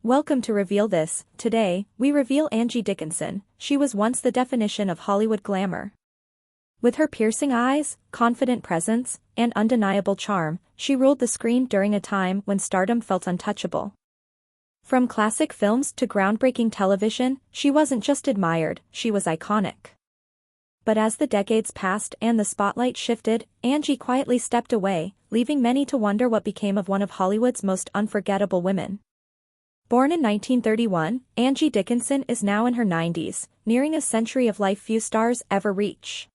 Welcome to Reveal This. Today, we reveal Angie Dickinson. She was once the definition of Hollywood glamour. With her piercing eyes, confident presence, and undeniable charm, she ruled the screen during a time when stardom felt untouchable. From classic films to groundbreaking television, she wasn't just admired, she was iconic. But as the decades passed and the spotlight shifted, Angie quietly stepped away, leaving many to wonder what became of one of Hollywood's most unforgettable women. Born in 1931, Angie Dickinson is now in her 90s, nearing a century of life few stars ever reach.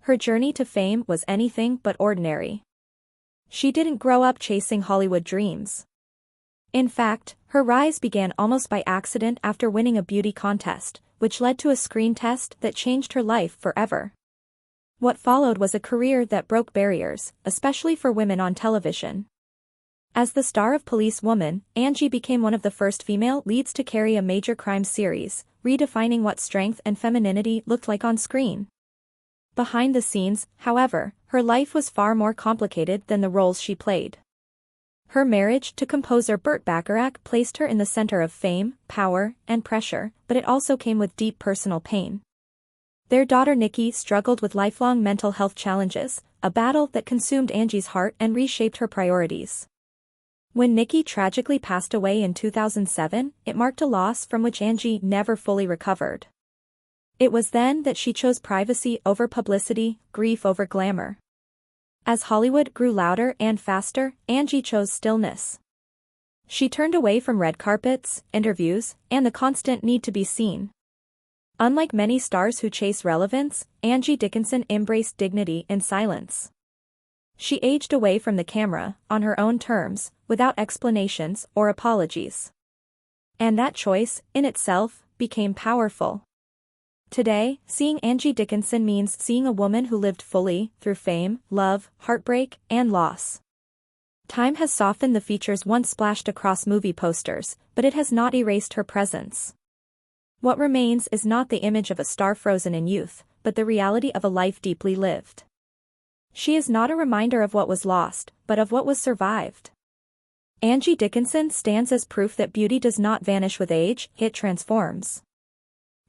Her journey to fame was anything but ordinary. She didn't grow up chasing Hollywood dreams. In fact, her rise began almost by accident after winning a beauty contest, which led to a screen test that changed her life forever. What followed was a career that broke barriers, especially for women on television. As the star of Police Woman, Angie became one of the first female leads to carry a major crime series, redefining what strength and femininity looked like on screen. Behind the scenes, however, her life was far more complicated than the roles she played. Her marriage to composer Burt Bacharach placed her in the center of fame, power, and pressure, but it also came with deep personal pain. Their daughter Nikki struggled with lifelong mental health challenges, a battle that consumed Angie's heart and reshaped her priorities. When Nikki tragically passed away in 2007, it marked a loss from which Angie never fully recovered. It was then that she chose privacy over publicity, grief over glamour. As Hollywood grew louder and faster, Angie chose stillness. She turned away from red carpets, interviews, and the constant need to be seen. Unlike many stars who chase relevance, Angie Dickinson embraced dignity in silence. She aged away from the camera, on her own terms, without explanations or apologies. And that choice, in itself, became powerful. Today, seeing Angie Dickinson means seeing a woman who lived fully, through fame, love, heartbreak, and loss. Time has softened the features once splashed across movie posters, but it has not erased her presence. What remains is not the image of a star frozen in youth, but the reality of a life deeply lived. She is not a reminder of what was lost, but of what was survived. Angie Dickinson stands as proof that beauty does not vanish with age, it transforms.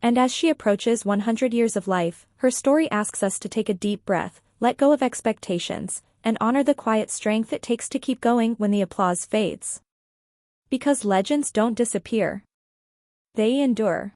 And as she approaches 100 years of life, her story asks us to take a deep breath, let go of expectations, and honor the quiet strength it takes to keep going when the applause fades. Because legends don't disappear. They endure.